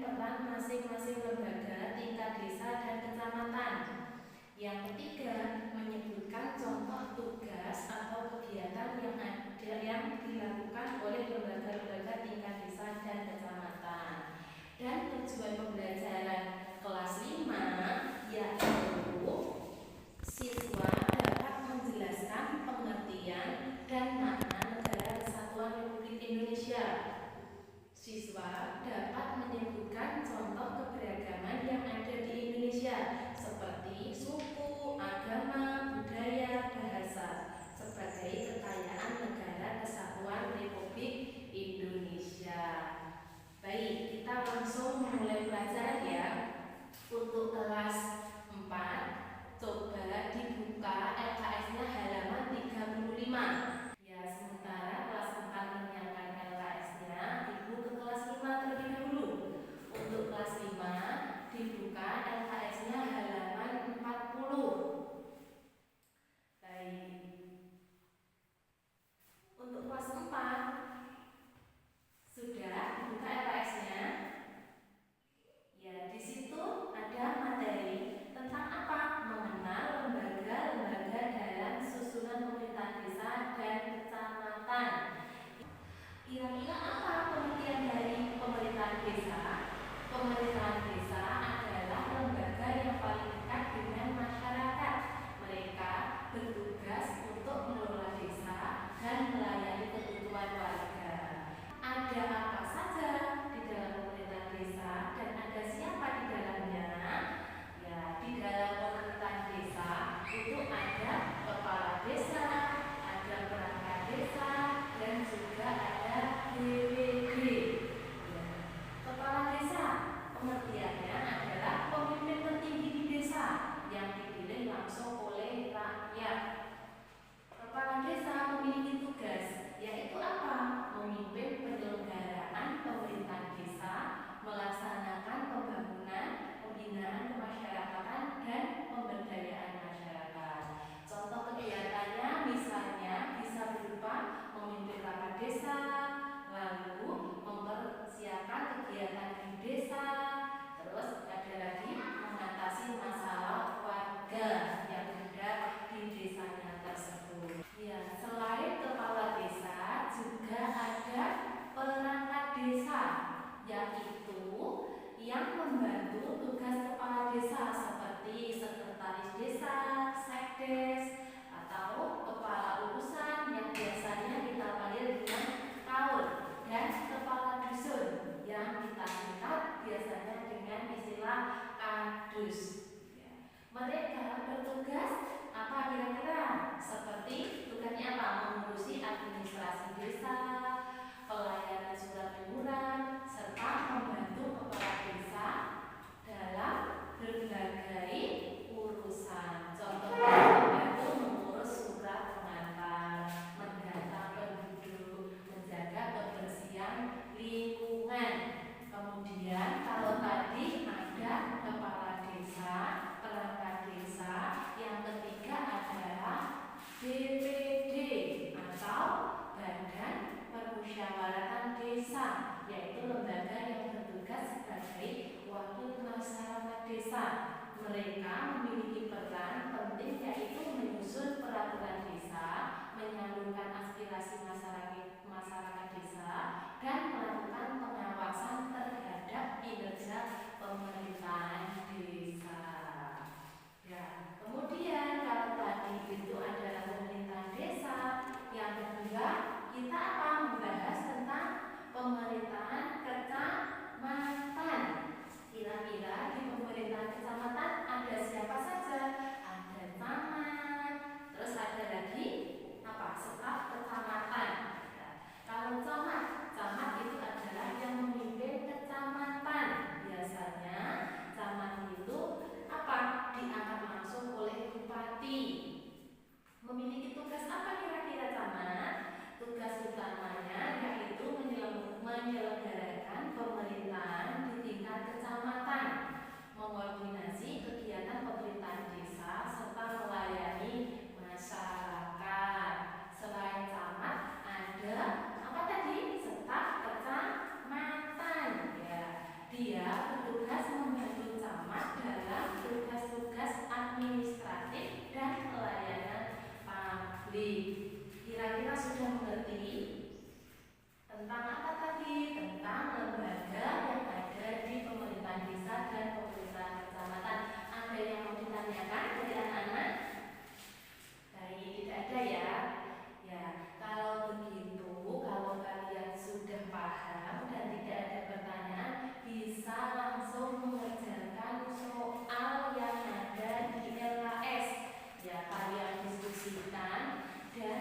peran masing-masing lembaga tingkat desa dan kecamatan. Yang ketiga, menyebutkan contoh tugas atau kegiatan yang dilakukan oleh lembaga-lembaga tingkat desa dan kecamatan. Dan tujuan pembelajaran kelas 5 yaitu siswa dapat menjelaskan pengertian dan makna Negara Kesatuan Republik Indonesia. Siswa dapat menyebutkan contoh keberagaman yang ada di Indonesia seperti suku, agama, budaya, bahasa sebagai kekayaan Negara Kesatuan Republik Indonesia. Baik, kita langsung mulai pelajaran ya. Untuk kelas 4, coba dibuka LKS-nya halaman 35. Ya, sementara kelas 4 menyiapkan LKS-nya, Ibu ke kelas 5 terlebih dahulu. Untuk kelas 5, dibuka LKS-nya halaman 40. Baik. Untuk kelas 4, sudah dibuka LKS-nya? Ya, di situ ada materi tentang apa? Mengenal lembaga-lembaga dalam susunan pemerintahan desa dan kecamatan. Kira-kira apa pengertian dari pemerintahan desa? Pemerintahan desa adalah lembaga yang paling dekat dengan masyarakat. Mereka bertugas untuk mengelola desa dan melayani kebutuhan warga. Ada apa saja di dalam pemerintahan desa dan ada siapa di dalamnya? Ya, di dalam pemerintahan desa itu ada kepala desa, ada perangkat desa, dan juga ada DPD. Ya. Kepala desa pengertiannya adalah pemimpin tertinggi di desa yang dipilih langsung oleh rakyat. Kepala desa memiliki tugas, yaitu apa? Memimpin penyelenggaraan pemerintahan desa, melaksanakan pembangunan, pembinaan kemasyarakatan, dan pemberdayaan masyarakat. Contoh kegiatannya misalnya bisa berupa memimpin rapat desa, lalu mempersiapkan kegiatan di desa, terus ada lagi mengatasi masalah warga yang ada di desanya tersebut. Ya, selain kepala desa juga ada perangkat desa, yaitu yang membantu tugas kepala desa seperti sekretaris desa, sekdes, atau kepala urusan yang biasanya kita panggil dengan kaul, dan kepala dusun yang kita singkat biasanya dengan istilah kadus. Ya. Mereka bertugas apa kira-kira? Seperti tugasnya apa? Mengurusi administrasi desa, pelayanan surat menyurat, serta membantu kepala desa dalam berbagai urusan. Contohnya membantu mengurus surat pengantar, mendata penduduk, menjaga kebersihan lingkungan. Kemudian kalau tadi ada kepala desa, perangkat desa, yang ketiga adalah BPD atau Badan Permusyawaratan Desa, yaitu lembaga yang bertugas sebagai wakil masyarakat desa. Mereka memiliki peran penting yaitu menyusun peraturan desa, menyalurkan aspirasi masyarakat desa, dan melakukan pengawasan terhadap kinerja pemerintahan desa. Ya, kemudian kalau tadi itu adalah pemerintahan desa, yang kedua kita apa? Membahas tentang pemerintahan kecamatan. Kira-kira di pemerintahan kecamatan ada siapa saja? Ada camat, terus ada lagi apa? Staf kecamatan. Ya. Kalau camat itu adalah yang memimpin kecamatan. Biasanya camat itu apa? Diangkat langsung oleh bupati. Memiliki tugas apa kira-kira camat? Tugas utamanya yaitu menyelenggarakan pemerintahan di tingkat kecamatan, mengoordinasi kegiatan pemerintahan desa, serta melayani masyarakat. Selain camat, ada apa tadi? Staf kecamatan. Ya, dia mandiri. Kira-kira sudah mengerti tentang apa tadi? Tentang lembaga yang ada di pemerintahan desa dan pemerintahan kecamatan. Ada yang mau ditanyakan dari anak-anak? Baik, tidak ada ya. Ya, kalau begitu, kalau kalian sudah paham dan tidak ada pertanyaan, bisa langsung mengerjakan soal yang ada di LKS. Ya, kalian diskusikan dan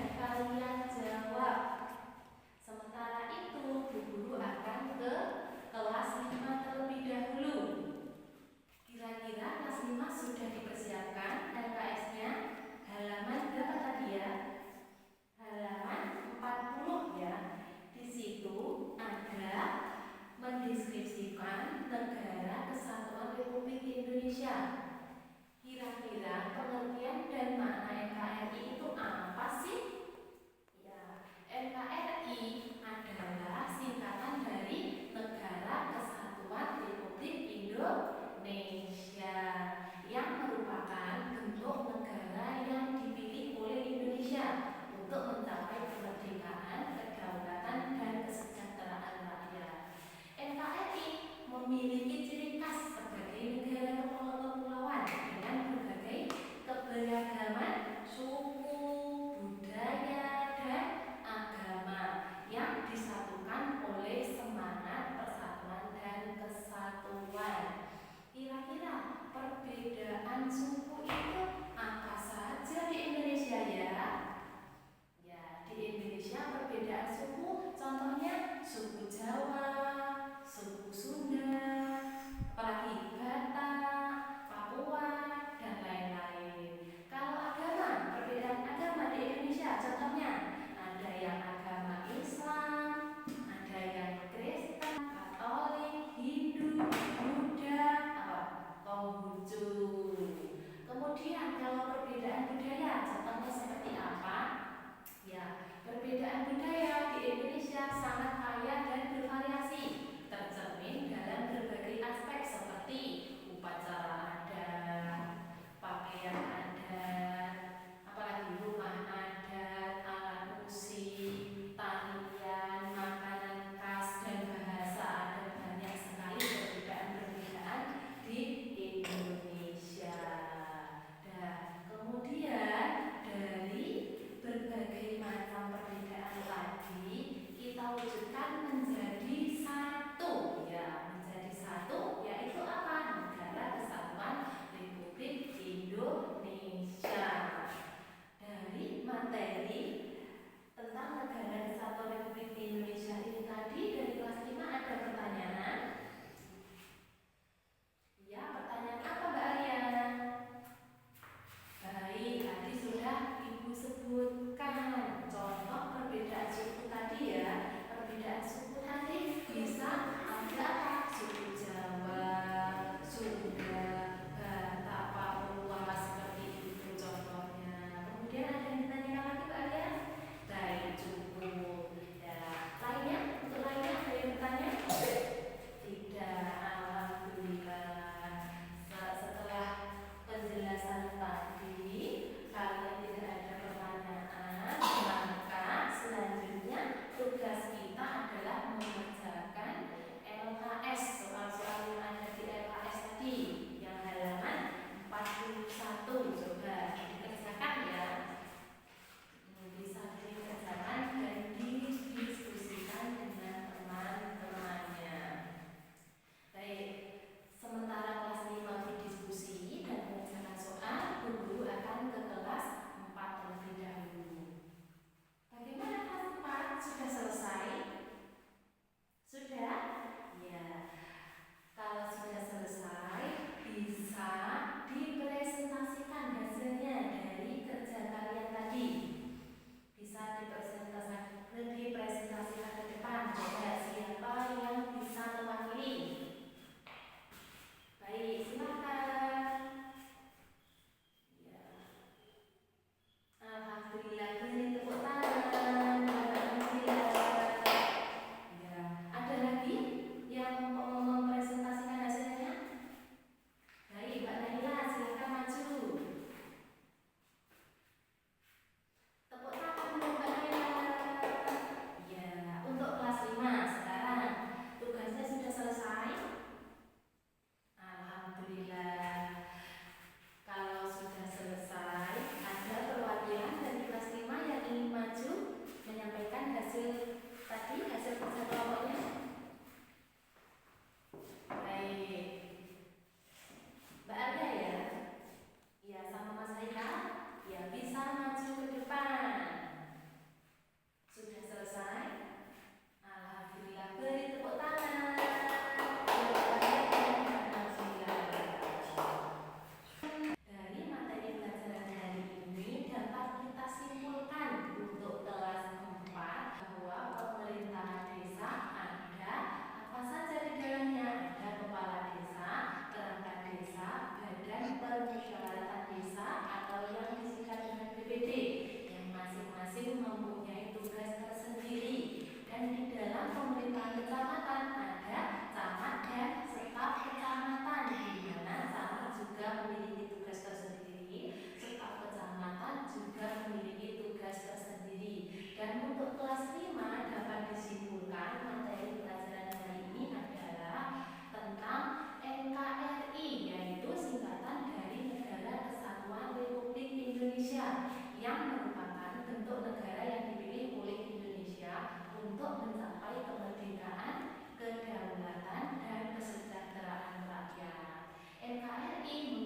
yang merupakan bentuk negara yang dipilih oleh Indonesia untuk mencapai kemerdekaan, kedaulatan, dan kesejahteraan rakyat. NKRI